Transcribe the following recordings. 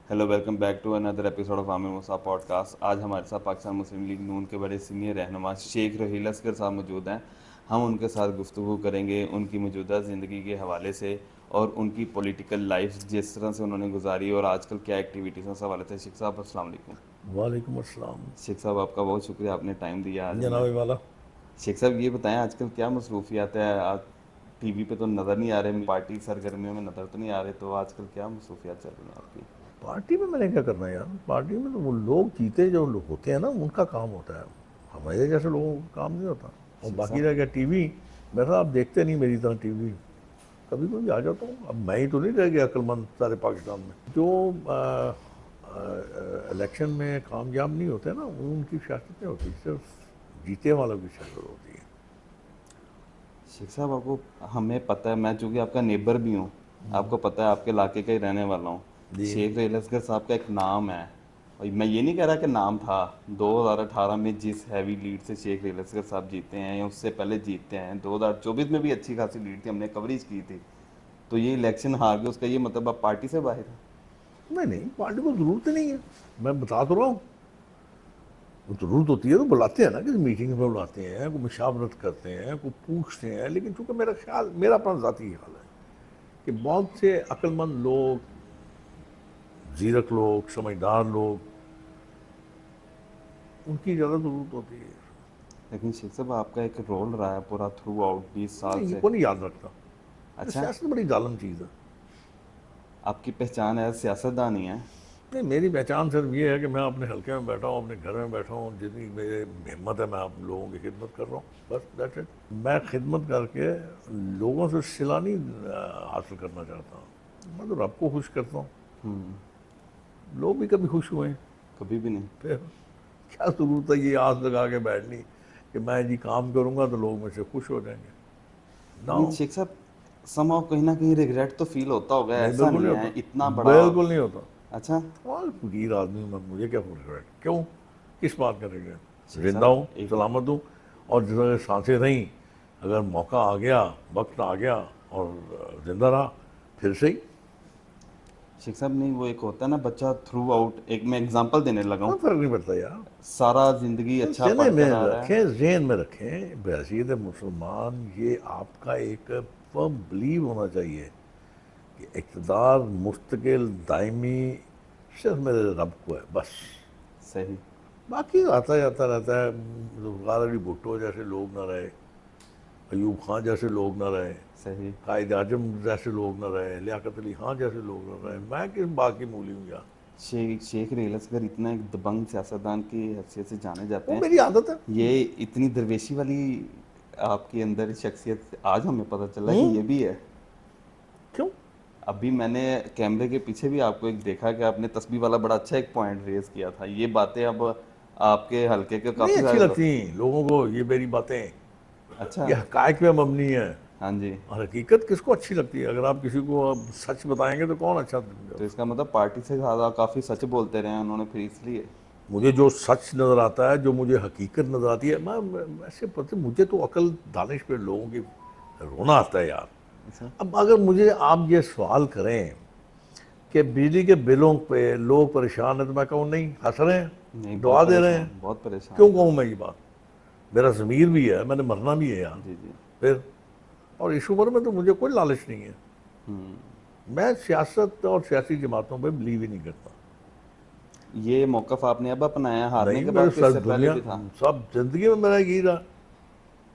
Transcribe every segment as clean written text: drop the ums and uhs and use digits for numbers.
Hello, welcome back to another episode of Aamir Musa podcast. आज हमारे साथ पाकिस्तान मुस्लिम लीग नून के बड़े सीनियर रहनुमा शेख रहील असगर साहब मौजूद हैं। हम उनके साथ गुफ्तगू करेंगे उनकी मौजूदा ज़िंदगी के हवाले से और उनकी पॉलिटिकल लाइफ जिस तरह से उन्होंने गुजारी और आजकल क्या एक्टिविटीज़ हैं उस हवाले से। शेख साहब अस्सलाम वालेकुम। वालेकुम अस्सलाम। शेख साहब, आपका बहुत शुक्रिया, आपने टाइम दिया आज हमें। जनाब वाला। शेख साहब, ये बताएं आजकल क्या मसरूफियात है। आज टीवी पे तो नज़र नहीं आ रहे, पार्टी सरगर्मियों में नज़र तो नहीं आ रहे, तो आजकल क्या मसरूफियात चल रही हैं आपकी? पार्टी में मैंने क्या करना है यार। पार्टी में तो वो लोग जीते जो लोग होते हैं ना, उनका काम होता है। हमारे जैसे लोगों का काम नहीं होता। और शेख बाकी साहब, रह गया टीवी। मैं आप देखते नहीं मेरी तरह टीवी। कभी कभी आ जाता हूँ। अब मैं ही तो नहीं रह गया अक्लमंद सारे पाकिस्तान में। जो इलेक्शन में कामयाब नहीं होते ना, वो उनकी सियासतें होती, सिर्फ जीते वालों की सियासत होती है। शेख साहब, आपको हमें पता है, मैं चूंकि आपका नेबर भी हूँ, आपको पता है, आपके इलाके का ही रहने वाला हूँ। जी। शेख रेल असगर साहब का एक नाम है, और मैं ये नहीं कह रहा कि नाम था। 2018 में जिस हैवी लीड से शेख रेल असगर साहब जीते हैं या उससे पहले जीतते हैं, 2024 में भी अच्छी खासी लीड थी, हमने कवरेज की थी। तो ये इलेक्शन हार गए, उसका ये मतलब आप पार्टी से बाहर हैं? नहीं नहीं, पार्टी को जरूरत ही नहीं है। मैं बता तो रहा हूँ। वो जरूरत होती है तो बुलाते हैं ना, किसी मीटिंग में बुलाते हैं, कोई मुशावरत करते हैं, कोई पूछते हैं। लेकिन चूंकि मेरा ख्याल, मेरा अपना ज़ाती ख्याल है कि बहुत से अक्लमंद लोग, जीरक लोग, समझदार लोग, उनकी ज़्यादा ज़रूरत होती है। लेकिन शेख साहब, आपका एक रोल रहा है पूरा थ्रू आउट 20 साल नहीं, ये से। को नहीं याद रखता। ये अच्छा, सियासत बड़ी जालम चीज़ है। आपकी पहचान है सियासतदान ही है? नहीं, मेरी पहचान सिर्फ ये है कि मैं अपने हल्के में बैठा हूँ, अपने घर में बैठा हूँ, जितनी मेरे हिम्मत है मैं आप लोगों की खिदमत कर रहा हूँ, बस दैट्स इट। मैं खिदमत करके लोगों से सिला नहीं हासिल करना चाहता हूँ। मैं तो रब को खुश करता हूँ। लोग भी कभी खुश हुए हैं। कभी भी नहीं। फिर क्या ज़रूरत है ये आस लगा के बैठनी कि मैं जी काम करूँगा तो लोग मुझसे खुश हो जाएंगे। ना। लेकिन शेख साहब, समहाउ कहीं ना कहीं रिग्रेट तो फील होता होगा, नहीं, ऐसा बिल्कुल नहीं नहीं है होता। इतना बड़ा। बिल्कुल नहीं होता। अच्छा। और फकीर आदमी हूं मैं, मुझे क्या रिग्रेट, क्यों, किस बात का रिग्रेट। शेख जिंदा साहब, हूँ, एक सलामत हूँ। और जिस वजह सांसें रहीं, अगर मौका आ गया, वक्त आ गया और जिंदा रहा, फिर सही। शेख साहब, नहीं, वो एक होता है ना बच्चा थ्रू आउट, एक मैं एग्जांपल देने लगा कोई हूँ, फर्क नहीं पड़ता यार। सारा जिंदगी तो अच्छा जहन पढ़कर में आ रहा है। रखें, जहन में रखें, बहसीत मुसलमान ये आपका एक फर्म बिलीव होना चाहिए कि इक़्तिदार मुस्तकिल दायमी सिर्फ मेरे रब को है, बस। सही। बाकी आता जाता रहता है। जुल्फ़िकार अली भुट्टो जैसे लोग ना रहे, अयूब खान जैसे लोग ना रहे, सही। कायद आजम जैसे लोग ना रहे, लियाकत अली खान जैसे लोग ना रहे। मैं किस बात की मूली हूँ यार। शेख शेख रेलसगर इतना एक दबंग सियासतदान की हैसियत से जाने जाते वो हैं। मेरी आदत है। ये इतनी दरवेशी वाली आपके अंदर शख्सियत आज हमें पता चला कि हम्म। ये भी है। क्यों। अभी मैंने कैमरे के पीछे भी आपको एक देखा कि आपने तस्बीह वाला बड़ा अच्छा एक पॉइंट रेज किया था। ये बातें अब आपके हल्के के नहीं काफ़ी अच्छी सारे लगती लोगों को ये मेरी बातें। अच्छा। ये हकायक में मबनी है। हाँ जी। और हकीकत किसको अच्छी लगती है। अगर आप किसी को अब सच बताएंगे तो कौन अच्छा तो समझेगा। इसका मतलब पार्टी से ज़्यादा काफ़ी सच बोलते रहे हैं उन्होंने, फिर इसलिए। मुझे जो सच नज़र आता है, जो मुझे हकीकत नज़र आती है, ऐसे पता, मुझे तो अकल दानिश पे लोगों की रोना आता है यार। अच्छा। अब अगर मुझे आप ये सवाल करें कि बिजली के बिलों पे लोग परेशान हैं, तो मैं कहूँ नहीं, हंस रहे हैं, नहीं, दुआ बहुत दे रहे हैं। परेशान, बहुत परेशान। क्यों कहूँ मैं ये बात। मेरा ज़मीर भी है, मैंने मरना भी है यार। जी जी। फिर, और इस उम्र में तो मुझे कोई लालच नहीं है। मैं सियासत और सियासी जमातों पे बिलीव ही नहीं करता। ये मौकफ आपने अब अपनाया हारने नहीं, के मेरे बाद, कि सब इससे पहले दुनिया, भी था? सब जिंदगी में मेरा यही रहा।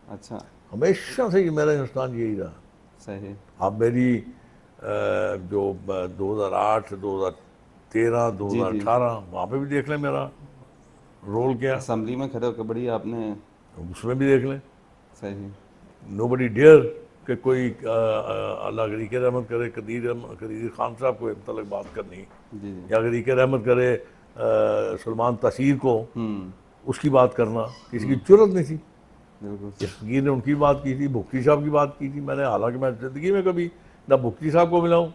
अच्छा। हमेशा से ये मेरा हिंदुस्तान यही रहा। सही। आप मेरी जो 2008, 2013, जी जी। 2018 वहाँ पे भी देख लें मेरा रोल क्या। असम्बली में खड़े होकर बड़ी आपने। उसमें भी देख लें। सही। नो बडी डेयर कि कोई अल्लाह गरीक रहमत करे, कदीर खान साहब को मतलब बात करनी, जी जी। या गरीक रहमत करे सलमान तसीर को, उसकी बात करना किसी की जरूरत नहीं थी। बिल्कुल इस सही। फकीर ने उनकी बात की थी, भुक्ती साहब की बात की थी मैंने। हालांकि मैं ज़िंदगी में कभी ना भुक्ती साहब को मिला हूँ,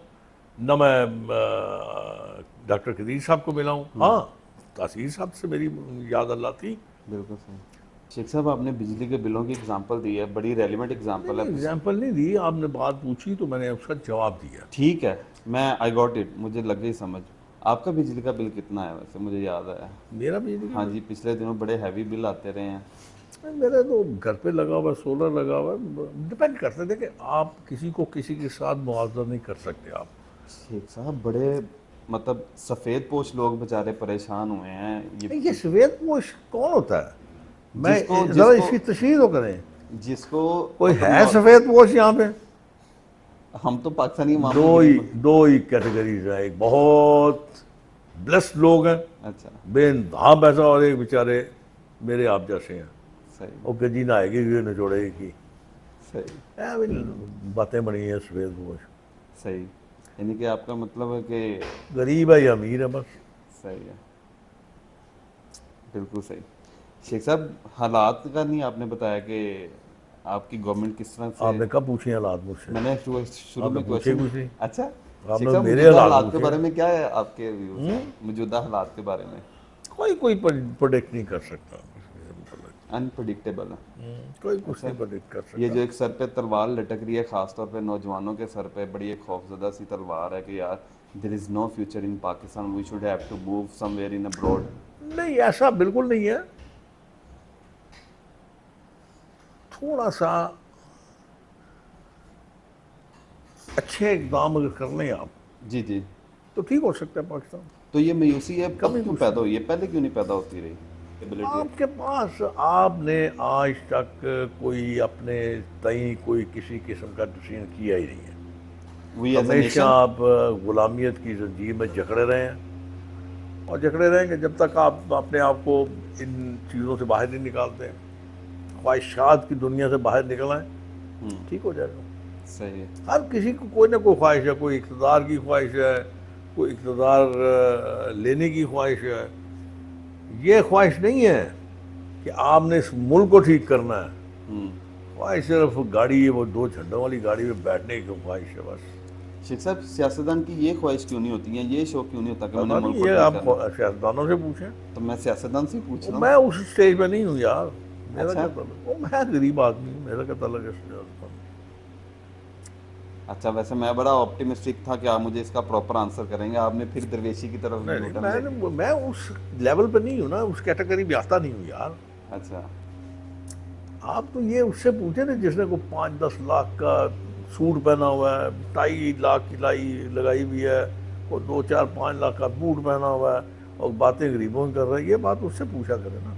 ना मैं डॉक्टर कदीर साहब को मिला हूँ। हाँ, तासीर साहब से मेरी याद अल्लाह थी। बिल्कुल सही। शेख साहब, आपने बिजली के बिलों की एग्जांपल दी है, बड़ी रेलिवेंट नहीं एग्जांपल नहीं, है। एग्जाम्पल नहीं दी, आपने बात पूछी तो मैंने उसका जवाब दिया। ठीक है, मैं आई गॉट इट, मुझे लग गई समझ। आपका बिजली का बिल कितना है वैसे, मुझे याद है? मेरा बिजली हाँ जी, पिछले दिनों बड़े हैवी बिल आते रहे हैं। मेरा तो घर पे लगा हुआ है, सोलर लगा हुआ है, डिपेंड करता है। देखिए आप किसी को किसी के साथ मुआवजा नहीं कर सकते आप। शेख साहब बड़े मतलब सफ़ेद पोश लोग बेचारे परेशान हुए हैं ये श्वेत पोश कौन होता है? मैं जिसको जरा जिसको इसकी तशरीह तो करें। जिसको कोई मतलब है सफेद पोश यहाँ पे? हम तो पाकिस्तानी दो मामूली ही गरीब। दो ही कैटेगरीज है, एक बहुत ब्लेस्ड लोग हैं अच्छा, बेइंतहा पैसा, और एक बेचारे मेरे आप जैसे हैं, सही वो गजी नहाएगी भी निचोड़ेगी की। सही अभी बातें बनी हैं सफेद पोश। सही। यानी कि आपका मतलब है कि गरीब है या अमीर है बस। सही है, बिल्कुल सही। शेख साहब हालात का नहीं आपने बताया कि आपकी गवर्नमेंट किस तरह से। आपने कब पूछे हालात मुझसे? मैंने शुरू आपने में पूछे क्वेश्चन। कुछ नहीं। अच्छा शेख आपने साहब, मेरे मौजूदा हालात हालात के पूछे। बारे में क्या है आपके व्यूज हैं? मौजूदा हालात के बारे में कोई कोई प्रोडिक्ट नहीं कर सकता। अनप्रडिक्टेबल है। कोई कुछ अच्छा, नहीं प्रोडिक्ट कर ये जो सकता। एक सर पे तलवार लटक रही है, खासतौर पे नौजवानों के सर पे बड़ी एक खौफजदा सी तलवार है कि यार there is no future in Pakistan, we should have to move somewhere in abroad. नहीं, ऐसा बिल्कुल नहीं है। थोड़ा सा अच्छे इकदाम अगर कर लें आप जी जी। तो ठीक हो सकता है पाकिस्तान। तो ये मायूसी है कब कभी क्यों कुछ पैदा हुई है, पहले क्यों नहीं पैदा होती रही एबिलिटी? आपके पास, आपने आज तक कोई अपने तई कोई किसी किस्म का डिसीजन किया ही नहीं है। वी एज ए हमेशा नेशन। आप गुलामियत की जंजीर में जकड़े रहे हैं और जकड़े रहेंगे जब तक आप अपने आप को इन चीज़ों से बाहर नहीं निकालते हैं, ख्वाहिशात की दुनिया से बाहर निकल आए, ठीक हो जाएगा। सही है। हर किसी को कोई ना कोई ख्वाहिश है, कोई इक़्तिदार की ख्वाहिश है, कोई इक़्तिदार लेने की ख्वाहिश है। ये ख्वाहिश नहीं है कि आपने इस मुल्क को ठीक करना है। ख्वाहिश सिर्फ गाड़ी है, वो दो झंडों वाली गाड़ी में बैठने की ख्वाहिश है बस। शेख साहब सियासतदान की ये ख्वाहिश क्यों नहीं होती है, ये शौक क्यों नहीं होता कि मैंने पता मुल्क नहीं, को ये ठीक आप करना? सियासतदानों से पूछें। तो मैं सियासतदान से ही पूछ रहा मैं हूँ। उस स्टेज पे नहीं हूँ यार। मेरा अच्छा। क्या ताल्लुक, वो मैं गरीब आदमी हूँ, मेरा क्या ताल्लुक है सियासत। अच्छा, वैसे मैं बड़ा ऑप्टिमिस्टिक था कि आप मुझे इसका प्रॉपर आंसर करेंगे, आपने फिर दरवेशी की तरफ नहीं नहीं, यूटर्न ले लिया। मैं उस लेवल पे नहीं हूँ ना, उस कैटेगरी में आता नहीं हूँ यार। अच्छा। आप तो ये उससे पूछे ना जिसने को 5-10 लाख का सूट पहना हुआ है, 2.5 लाख की लाई लगाई हुई है, और 2-4-5 लाख का बूट पहना हुआ है, और बातें गरीबों की कर रहा है। ये बात उससे पूछा करे ना।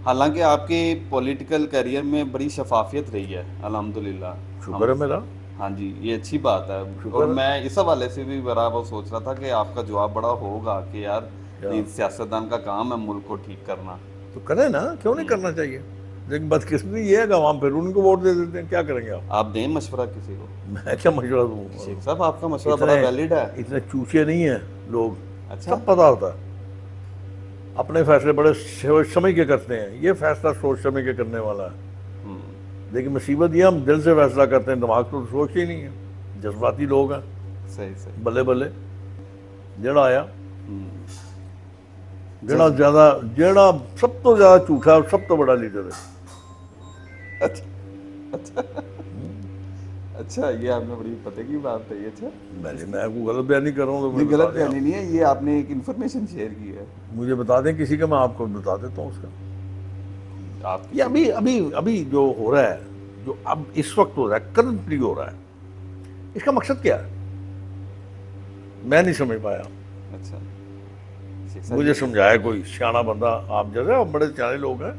हालांकि आपके पॉलिटिकल करियर में बड़ी शफाफियत रही है अल्हम्दुलिल्लाह। शुक्र हम है मेरा। हाँ जी, ये अच्छी बात है। और शुक्र है। मैं इस हवाले से भी बड़ा वो सोच रहा था कि आपका जवाब बड़ा होगा कि यार क्या? नहीं, सियासतदान का काम है मुल्क को ठीक करना। तो करें ना, क्यों नहीं करना चाहिए? लेकिन बदकिस्मती ये है कि आवाम फिर उनको वोट दे देते हैं। क्या करेंगे आप? आप दें मशवरा किसी को। मैं क्या मशवरा दूँ? शेख साहब आपका मशवरा बड़ा वैलिड है। इतने चूचे नहीं है लोग। अच्छा। सब पता होता है, अपने फैसले बड़े सोच समझ के करते हैं। ये फैसला सोच समझ के करने वाला है। लेकिन मुसीबत ये, हम दिल से फैसला करते हैं, दिमाग तो सोचते ही नहीं है, जज्बाती लोग हैं। सही सही। बल्ले बल्ले जेड़ा आया, जेड़ा ज्यादा, जेड़ा सब तो ज्यादा झूठा और सब तो बड़ा लीडर है। अच्छा, ये आपने बड़ी पते की बात कही। अच्छा, मैं कोई गलत बयान नहीं कर रहा हूँ तो ये मैं गलत बता दें बयानी नहीं है, ये आपने एक इन्फॉर्मेशन शेयर की है। मुझे बता दें किसी का, मैं आपको बता देता हूँ उसका। आप ये अभी अभी अभी जो हो रहा है, जो अब इस वक्त हो रहा है, करंटली हो रहा है, इसका मकसद क्या है? मैं नहीं समझ पाया। अच्छा, मुझे समझाया कोई सियाना बंदा, आप जैसे, आप बड़े सियाने लोग हैं।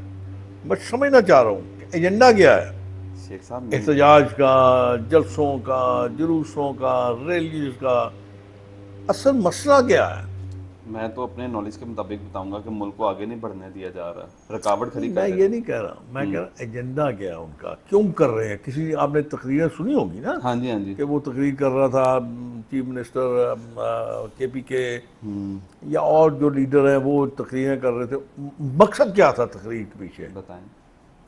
मैं समझना चाह रहा हूँ एजेंडा क्या है शेख साहब एहतजाज का, जलसों का, जुलूसों का, रैलीज का। असल मसला क्या है? मैं तो अपने नॉलेज के मुताबिक बताऊंगा कि मुल्क को आगे नहीं बढ़ने दिया जा रहा, रुकावट खड़ी मैं कर ये रहे नहीं कह रहा, मैं कह रहा एजेंडा क्या है उनका, क्यों कर रहे हैं। किसी आपने तकरीरें सुनी होगी ना, हाँ जी हाँ जी। कि वो तकरीर कर रहा था चीफ मिनिस्टर KP के या और जो लीडर हैं, वो तकरीरें कर रहे थे। मकसद क्या था तकरीर के पीछे? बताएं।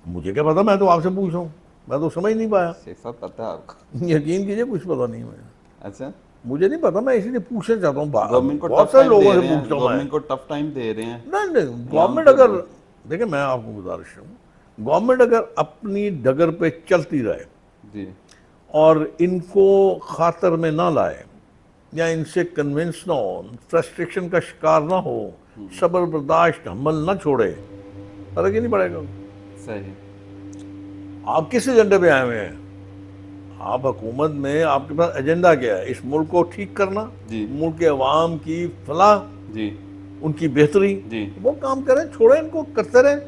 मुझे क्या पता, मैं तो आपसे पूछ रहा हूँ, मैं तो समझ नहीं पाया। शेख साहब पता है आपको? यकीन कीजिए कुछ पता नहीं मुझे। अच्छा, मुझे नहीं पता, मैं इसीलिए पूछना चाहता हूँ। गवर्नमेंट को बहुत टफ सारे टाइम दे लोगों से रहे हैं, पूछता हूँ मैं। गवर्नमेंट को टफ टाइम दे रहे हैं। नहीं नहीं, गवर्नमेंट अगर, देखिए मैं आपको गुजारिश हूँ, गवर्नमेंट अगर अपनी डगर पे चलती रहे जी। और इनको खातर में ना लाए, या इनसे कन्विंस ना हो, फ्रस्ट्रेशन का शिकार ना हो, सब्र बर्दाश्त हमल ना छोड़े, फर्क ही नहीं पड़ेगा। सही। आप किस एजेंडे पे आए हुए हैं? आप हुकूमत में, आपके पास एजेंडा क्या है? इस मुल्क को ठीक करना, जी मुल्क के अवाम की फलाह, जी उनकी बेहतरी। जी। वो काम करें, छोड़ें इनको, करते रहें,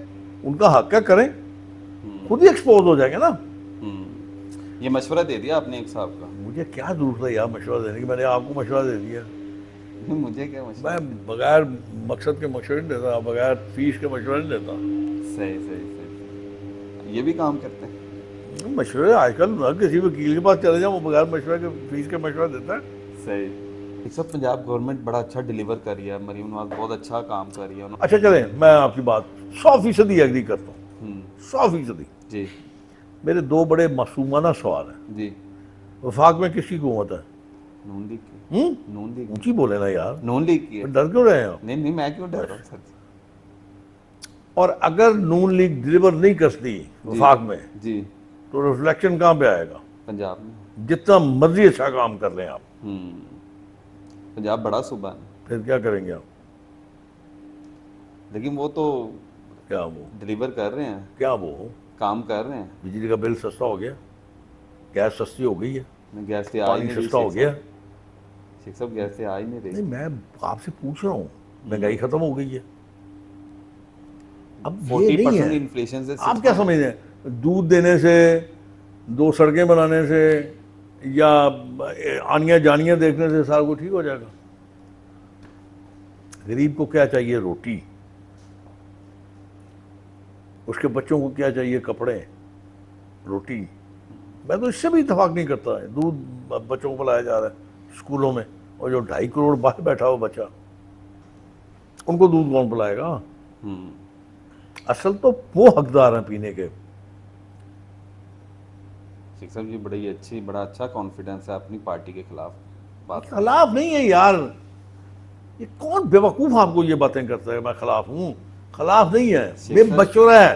उनका हक है, करें, खुद ही एक्सपोज हो जाएंगे ना। ये मशवरा दे दिया आपने एक साहब का। मुझे क्या जरूरत है यार मशवरा देने की? मैंने आपको मशवरा दे दिया। मुझे क्या मैं मशवरा दे। बगैर मकसद के मशवरे नहीं देता, बगैर फीस के मशवरे नहीं देता। सही सही सही। ये भी काम करते हैं। मशवरे आजकल हर किसी वकील के पास चले जाओ, वो बगैर मशवरे के फीस के मशवरा देता है। सही। एक सब पंजाब गवर्नमेंट बड़ा अच्छा डिलीवर कर रही है, मरीम नवाज बहुत अच्छा काम कर रही है अच्छा चलें, मैं आपकी बात 100% एग्री करता हूँ, 100%। जी मेरे दो बड़े मासूमाना सवाल हैं। जी। वफाक में किसकी हुकूमत है? नून लीग की। नून लीग ऊंची बोले ना यार, की। नून लीग की है। डर क्यों रहे हैं आप? नहीं नहीं, मैं क्यों डर रहा हूँ सर। और अगर नून लीग डिलीवर नहीं करती जी वफाक में, जी। तो रिफ्लेक्शन कहाँ पे आएगा? पंजाब में। जितना मर्जी अच्छा काम कर लें आप, पंजाब बड़ा सूबा है, फिर क्या करेंगे आप? लेकिन वो तो क्या वो डिलीवर कर रहे हैं, क्या वो काम कर रहे हैं। बिजली का बिल सस्ता हो गया, गैस सस्ती हो गई है, गैस से आ ही पानी नहीं रही सस्ता हो शेख गया। साहब। शेख साहब गैस से आ ही नहीं नहीं, रही। मैं आपसे पूछ रहा हूँ, महंगाई खत्म हो गई है। अब ये 40% नहीं है। इन्फ्लेशन से आप क्या समझते हैं, दूध देने से, दो सड़कें बनाने से, या आनियाँ जानियाँ देखने से सारा कुछ ठीक हो जाएगा? गरीब को क्या चाहिए? रोटी। उसके बच्चों को क्या चाहिए? कपड़े, रोटी। मैं तो इससे भी इतफाक नहीं करता है, दूध बच्चों को पिलाया जा रहा है स्कूलों में, और जो 2.5 करोड़ बाहर बैठा हुआ बच्चा, उनको दूध कौन पिलाएगा? असल तो वो हकदार हैं पीने के। शेख साहब जी बड़ी अच्छी, बड़ा अच्छा कॉन्फिडेंस है अपनी पार्टी के खिलाफ बात करने खिलाफ नहीं है यार, ये कौन बेवकूफ आपको ये बातें करता है मैं खिलाफ हूं? खिलाफ नहीं है, शेख ये साहब मशवरा है,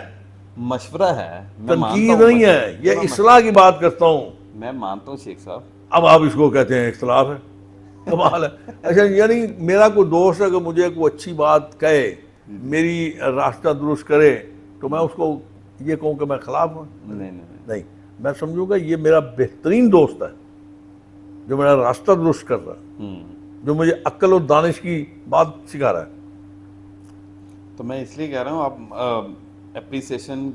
मशवरा है। मैं मानता तनकीद हूँ नहीं है, ये मैं इस्लाह की बात करता हूं। मैं मानता हूँ शेख साहब। अब आप इसको कहते हैं इख्तलाफ है, कमाल है। अच्छा, यानी मेरा कोई दोस्त अगर मुझे कोई अच्छी बात कहे, मेरी रास्ता दुरुस्त करे, तो मैं उसको ये कहूँ कि मैं खिलाफ हूँ? नहीं नहीं नहीं। नहीं, मैं समझूंगा ये मेरा बेहतरीन दोस्त है, जो मेरा रास्ता दुरुस्त कर रहा है, जो मुझे अक्ल और दानिश की बात सिखा रहा है। तो मैं इसलिए कह रहा हूँ आप अप्रिसिएशन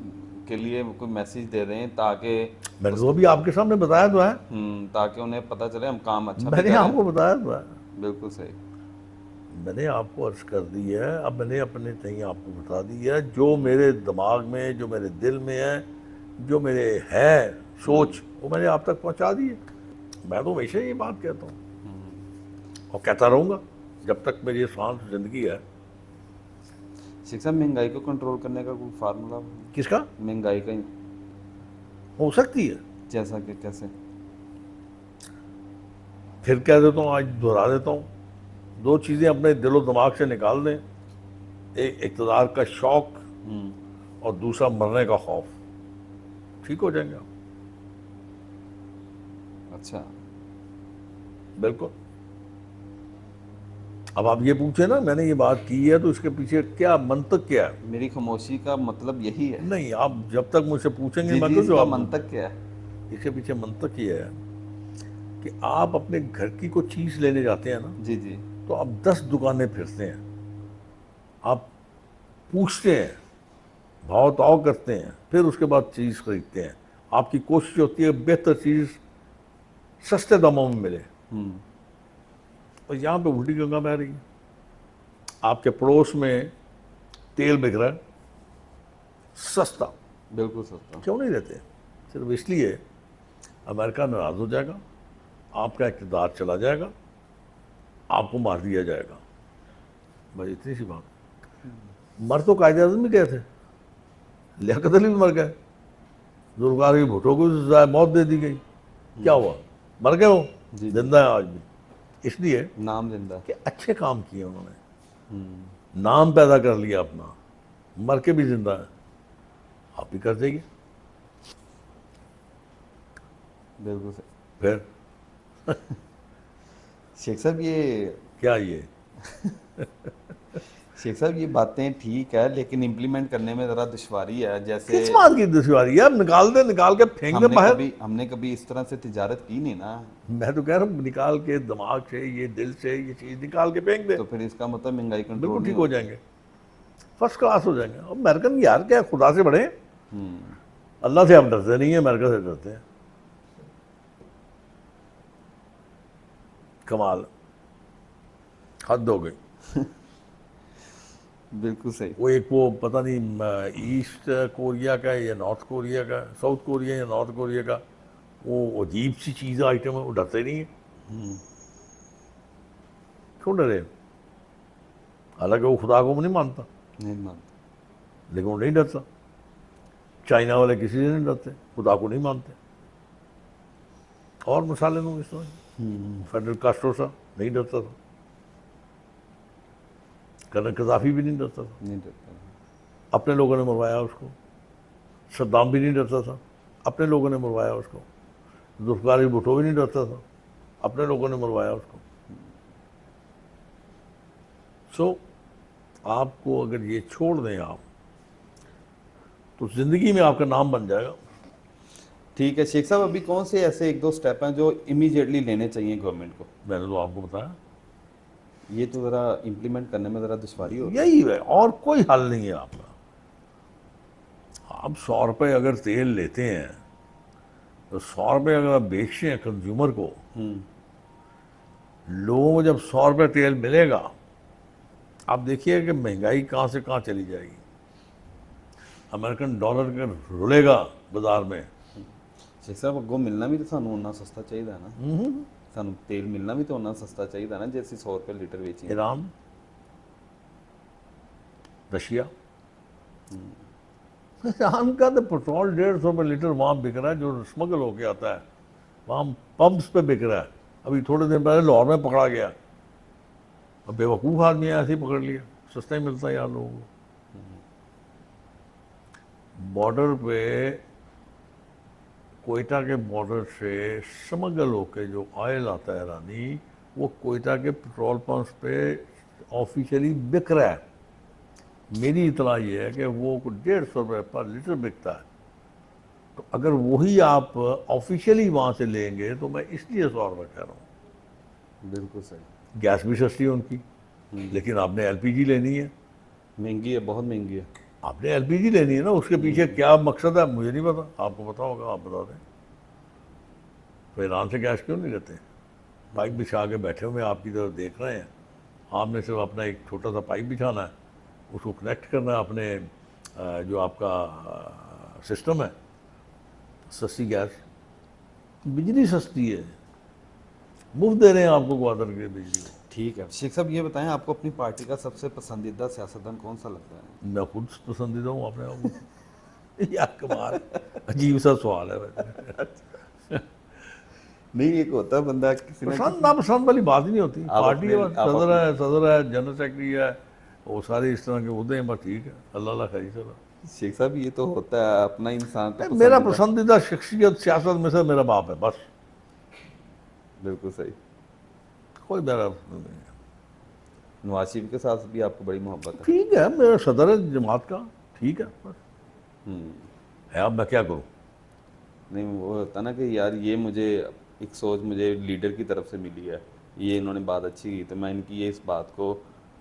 के लिए कोई मैसेज दे रहे हैं ताकि मैंने तो अभी आपके सामने बताया तो है, ताकि उन्हें पता चले हम काम अच्छा भी मैंने कर रहे आपको हैं। बताया तो है, बिल्कुल सही। मैंने आपको अर्ज कर दी है। अब मैंने अपने तई आपको बता दी है, जो मेरे दिमाग में, जो मेरे दिल में है, जो मेरे है सोच, वो मैंने आप तक पहुंचा दी है। मैं तो हमेशा ये बात कहता हूँ और कहता रहूँगा जब तक मेरी सांस जिंदगी है। शेख साहब महंगाई को कंट्रोल करने का कोई फार्मूला? किसका? महंगाई का हो सकती है, जैसा कि कैसे? फिर कह देता हूँ, आज दोहरा देता हूँ, दो चीज़ें अपने दिलो दिमाग से निकाल दें, एक इक़्तिदार का शौक और दूसरा मरने का खौफ, ठीक हो जाएंगे आप। अच्छा। बिल्कुल। अब आप ये पूछे ना, मैंने ये बात की है तो इसके पीछे क्या मंतक क्या है? मेरी खामोशी का मतलब यही है। नहीं, आप जब तक मुझसे पूछेंगे जी मैं जी, क्यों इसका जवाब दूं? मंतक क्या है? इसके पीछे मंतक ये है कि आप अपने घर की कोई चीज़ लेने जाते हैं ना, जी जी। तो आप 10 दुकानें फिरते हैं, आप पूछते हैं, भाव ताव करते हैं, फिर उसके बाद चीज़ खरीदते हैं। आपकी कोशिश होती है बेहतर चीज़ सस्ते दामों में मिले, और यहाँ पे उल्टी गंगा बह रही है। आपके पड़ोस में तेल बिक रहा है सस्ता, बिल्कुल सस्ता। क्यों नहीं लेते? सिर्फ इसलिए अमेरिका नाराज हो जाएगा, आपका इक़्तिदार चला जाएगा, आपको मार दिया जाएगा। भाई इतनी सी बात। मर तो कायदे आज़म भी गए थे, लियाकत अली भी मर गए, जुल्फ़िकार की भुट्टो को मौत दे दी गई, क्या हुआ? मर गए हो, जी। जिंदा है आज भी, इसलिए नाम जिंदा। कि अच्छे काम किए उन्होंने, नाम पैदा कर लिया अपना, मर के भी जिंदा है। आप भी कर देंगे बिल्कुल सही। फिर? शेख साहब ये क्या ये शेख साहब ये बातें ठीक है, लेकिन इम्प्लीमेंट करने में ज़रा दुश्वारी है। जैसे किस बात की दुश्वारी है? अब निकाल दे, निकाल के फेंक दे बाहर। हमने कभी इस तरह से तिजारत की नहीं ना। मैं तो कह रहा हूँ निकाल के, दिमाग से, ये दिल से ये चीज निकाल के फेंक दे, तो फिर इसका मतलब महंगाई कंट्रोल बिल्कुल नहीं ठीक हो होगी। जाएंगे, फर्स्ट क्लास हो जाएंगे। अब अमेरिकन यार क्या है, खुदा से बड़े हैं। हम्म। अल्लाह से हम डरते नहीं है, अमेरिका से डरते हैं। कमाल, हद हो गई। बिल्कुल सही। वो एक वो पता नहीं ईस्ट कोरिया का है या नॉर्थ कोरिया का, साउथ कोरिया या नॉर्थ कोरिया का, वो अजीब सी चीज़ आइटम है, वो डरते नहीं है। क्यों डरे? हालांकि वो खुदा को नहीं मानता, नहीं मानता। लेकिन वो नहीं डरता। चाइना वाले किसी से नहीं डरते, खुदा को नहीं मानते। और मसाले लोग इस तरह, फेडरल कास्ट्रो सा नहीं डरता था, कर्नल कजाफी भी नहीं डरता था, नहीं डरता। अपने लोगों ने मरवाया उसको। सद्दाम भी नहीं डरता था, अपने लोगों ने मरवाया उसको। जुल्फकार भुट्टो भी नहीं डरता था, अपने लोगों ने मरवाया उसको। सो आपको अगर ये छोड़ दें आप, तो जिंदगी में आपका नाम बन जाएगा। ठीक है शेख साहब, अभी कौन से ऐसे एक दो स्टेप हैं जो इमीडिएटली लेने चाहिए गवर्नमेंट को? मैंने तो आपको बताया, ये तो ज़रा इम्प्लीमेंट करने में ज़रा दुश्वारी हो रही है। यही है, और कोई हल नहीं है आपका। आप 100 रुपये अगर तेल लेते हैं, तो 100 रुपये अगर आप बेचते हैं कंज्यूमर को, लोगों को जब 100 रुपये तेल मिलेगा, आप देखिए कि महंगाई कहाँ से कहाँ चली जाएगी। अमेरिकन डॉलर का रुलेगा बाजार में। शेख साहब अगों मिलना भी तो सानू उन्ना सस्ता चाहिए ना। सानू तेल मिलना भी तो उन्ना सस्ता चाहिए ना, जैसे 100 रुपये लीटर बेची। ईरान, रशिया, ईरान का तो पेट्रोल 150 रुपये लीटर वहाँ बिक रहा है, जो स्मगल होके आता है, वहाँ पंप्स पे बिक रहा है। अभी थोड़े दिन पहले लाहौर में पकड़ा गया। अब बेवकूफ़ आदमी ऐसे ही पकड़ लिया, सस्ता ही मिलता है यार लोगों को। बॉर्डर पे, कोयटा के बॉर्डर से स्मगल होके जो ऑयल आता है ईरानी, वो कोयटा के पेट्रोल पंप्स पे ऑफिशियली बिक रहा है। मेरी इतला ये है कि वो 150 रुपये पर लीटर बिकता है। तो अगर वही आप ऑफिशियली वहाँ से लेंगे, तो मैं इसलिए 100 रुपये कह रहा हूँ। बिल्कुल सही। गैस भी सस्ती है उनकी, लेकिन आपने एलपीजी लेनी है। महंगी है, बहुत महंगी है। आपने एलपीजी लेनी है ना, उसके पीछे क्या मकसद है मुझे नहीं पता, आपको पता होगा, आप बता दें। तो ईरान से गैस क्यों नहीं लेते? पाइप बिछा के बैठे हुए आपकी तरफ देख रहे हैं, आपने सिर्फ अपना एक छोटा सा पाइप बिछाना है, उसको कनेक्ट करना है अपने जो आपका सिस्टम है। सस्ती गैस, बिजली सस्ती है, मुफ्त दे रहे हैं आपको ग्वादर के बिजली। ठीक है शेख साहब, ये बताएं आपको अपनी पार्टी का सबसे पसंदीदा सियासतदान कौन सा लगता है? मैं खुद पसंदीदा हूँ अपने आप को। यार कमाल, अजीब सा सवाल है वैसे। नहीं, एक होता है बंदा किसी ना पसंद किसी। नापसंद वाली बात ही नहीं होती। आप पार्टी है, अपने बस आप सदर अपने है, सदर है, जनरल सेक्रेटरी है, वो सारे इस तरह के उहदे हैं, बस ठीक है, अल्लाह खैर चलो। शेख साहब ये तो होता है अपना इंसान तो मेरा पसंदीदा। पसंदीदा शख्सियत सियासत में से मेरा बाप है, बस। बिल्कुल सही। कोई मेरा पसंद नहीं है। नवाज शरीफ के साथ भी आपको बड़ी मोहब्बत है? ठीक है, मेरा सदर है जमात का, ठीक है, बस हम्म। है। अब मैं क्या करूँ? नहीं, वो होता ना कि यार ये मुझे एक सोच मुझे लीडर की तरफ से मिली है, ये इन्होंने बात अच्छी की, तो मैं इनकी ये इस बात को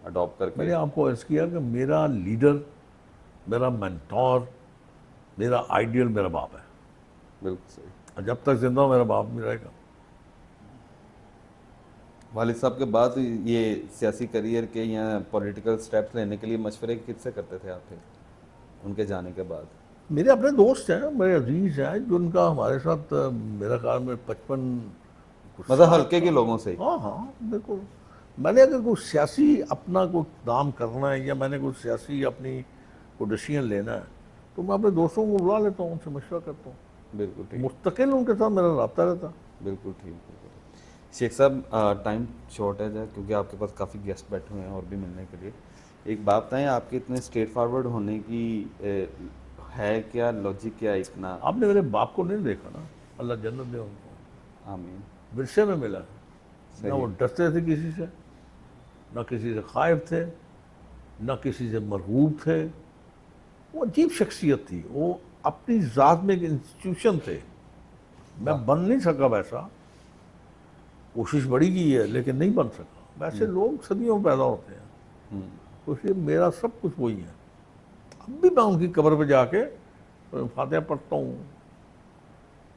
अडॉप्ट करके। मैंने आपको अर्ज किया कि मेरा लीडर, मेरा मेंटोर, मेरा आइडियल मेरा बाप है। बिल्कुल सही। और जब तक जिंदा हूँ मेरा बाप भी रहेगा। वालिद साहब के बाद ये सियासी करियर के या पॉलिटिकल स्टेप्स लेने के लिए मशवरे किससे करते थे आप फिर उनके जाने के बाद? मेरे अपने दोस्त हैं, मेरे अजीज हैं, जिनका हमारे साथ मेरा ख्याल में 55 मतलब हल्के के लोगों से ही? हाँ हाँ बिल्कुल। मैंने अगर कोई सियासी अपना कोई काम करना है, या मैंने कोई सियासी अपनी कोई डिसीजन लेना है, तो मैं अपने दोस्तों को बुला लेता हूँ, उनसे मशवरा करता हूँ। बिल्कुल ठीक। मुस्तकिल उनके साथ मेरा रब्ता रहता है। बिल्कुल ठीक, बिल्कुल। शेख साहब टाइम शॉर्टेज है क्योंकि आपके पास काफ़ी गेस्ट बैठे हुए हैं और भी मिलने के लिए। एक बात बताएं, आपके इतने स्ट्रेट फॉरवर्ड होने की है क्या लॉजिक, क्या इतना? आपने मेरे बाप को नहीं देखा ना, अल्लाह जन्नत दे उनको, आमीन। विरसे में मिला। ना वो डरते थे किसी से, ना किसी से खाइफ थे, ना किसी से मरगूब थे। वो अजीब शख्सियत थी, वो अपनी ज़ात में एक इंस्टीट्यूशन थे। मैं बन नहीं सका वैसा, कोशिश बड़ी की है लेकिन नहीं बन सका। वैसे लोग सदियों में पैदा होते हैं, तो इसलिए मेरा सब कुछ वही है। अब भी मैं उनकी कब्र पे जाके फातिहा पढ़ता हूँ,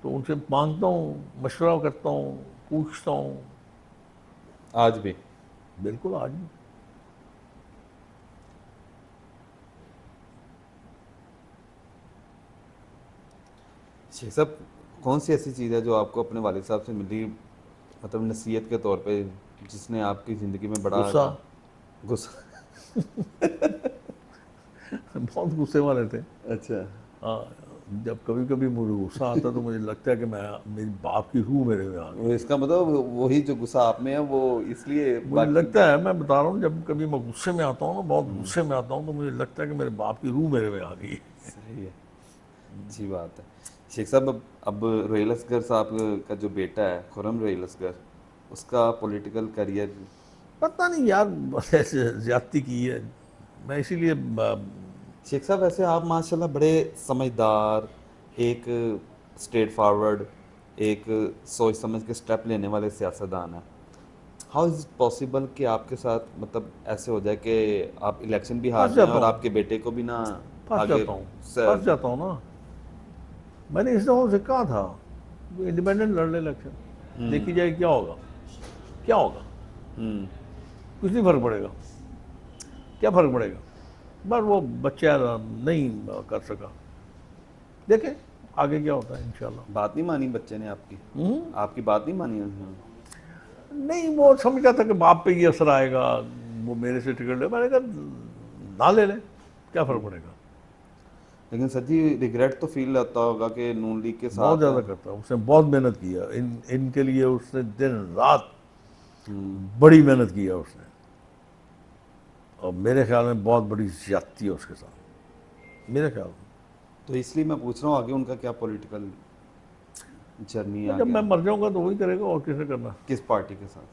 तो उनसे मांगता हूँ, मशवरा करता हूँ, पूछता हूँ। आज भी? बिल्कुल, आज भी। शेख साहब, कौन सी ऐसी चीज़ है जो आपको अपने वालिद साहब से मिली, मतलब नसीहत के तौर पे, जिसने आपकी ज़िंदगी में बड़ा गुस्सा। गुस्सा? बहुत गुस्से वाले थे। अच्छा। हाँ, जब कभी कभी मुझे गुस्सा आता तो मुझे लगता है कि मैं, मेरी बाप की रूह मेरे में आ गई। वो इसका मतलब वही जो गुस्सा आप में है वो इसलिए मुझे बाकी। लगता है, मैं बता रहा हूँ, जब कभी मैं गुस्से में आता हूँ ना, बहुत गुस्से में आता हूँ, तो मुझे लगता है कि मेरे बाप की रूह मेरे में आ गई। सही है, अच्छी बात है। शेख साहब, अब रोहिल असगर साहब का जो बेटा है खुर्रम रोहिल असगर, उसका पॉलिटिकल करियर। पता नहीं यार, बस ऐसे ज्यादती की है। मैं इसीलिए शेख साहब, वैसे आप माशाल्लाह बड़े समझदार, एक स्ट्रेट फॉरवर्ड, एक सोच समझ के स्टेप लेने वाले सियासतदान हैं। हाउ इज़ पॉसिबल कि आपके साथ मतलब ऐसे हो जाए कि आप इलेक्शन भी हार फंस जाएं जाता और हूँ, आपके बेटे को भी ना फंस आगे जाता हूँ, फंस जाता हूँ ना। मैंने इस दफा से कहा था, इंडिपेंडेंट लड़ ले इलेक्शन, देखी जाए क्या होगा। क्या होगा, हम्म। कुछ नहीं फर्क पड़ेगा। क्या फर्क पड़ेगा, बस वो बच्चा नहीं कर सका। देखें आगे क्या होता है, इंशाल्लाह। बात नहीं मानी बच्चे ने आपकी? आपकी बात नहीं मानी उन्होंने? नहीं, वो समझा था कि बाप पे ये असर आएगा, वो मेरे से टिकट ले। मैंने कहा ना ले ले, क्या फर्क पड़ेगा। लेकिन सर जी, रिग्रेट तो फील होता होगा कि नून लीग के बहुत साथ ज़्यादा है। करता है, उसने बहुत मेहनत किया इनके लिए, उसने दिन रात बड़ी मेहनत किया उसने। और मेरे ख्याल में बहुत बड़ी ज्यादती है उसके साथ, मेरे ख्याल में। तो इसलिए मैं पूछ रहा हूँ आगे उनका क्या पॉलिटिकल जर्नी तो जब आगे मैं है? मर जाऊंगा तो वही करेगा, और किसे करना। किस पार्टी के साथ?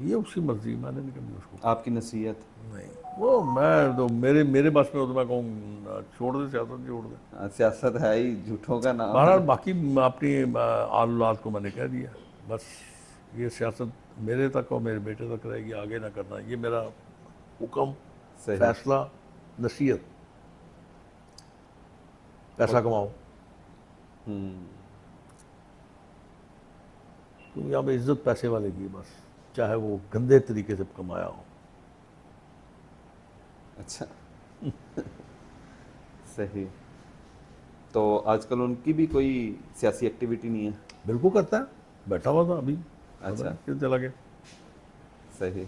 ये उसकी मर्जी, मैंने नहीं कभी उसको। आपकी नसीहत? नहीं, वो मैं तो, मेरे मेरे बस में हो तो मैं कहूँ छोड़ दे, सियासत छोड़ दे। सियासत है ही झूठों का नाम बहरहाल है। बाकी अपनी औलाद को मैंने कह दिया, बस ये सियासत मेरे तक और मेरे बेटे तक रहेगी, आगे ना करना। ये मेरा हुक्म, सही। फैसला, नसीहत। पैसा कमाओ, तुम यहाँ पे इज्जत पैसे वाले की है बस, चाहे वो गंदे तरीके से कमाया हो। अच्छा। सही। तो आजकल उनकी भी कोई सियासी एक्टिविटी नहीं है? बिल्कुल करता है, बैठा हुआ था अभी, पता अच्छा। नहीं किधर चला गया। सही।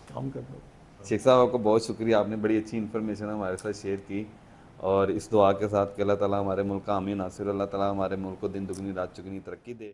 काम करता है। शेख साहब, आपका बहुत शुक्रिया, आपने बड़ी अच्छी इन्फॉर्मेशन हमारे साथ शेयर की। और इस दुआ के साथ कि अल्लाह ताला हमारे मुल्क का आमीन नासिर, अल्लाह ताला हमारे मुल्क को दिन दुगनी रात चुगनी तरक्की दे।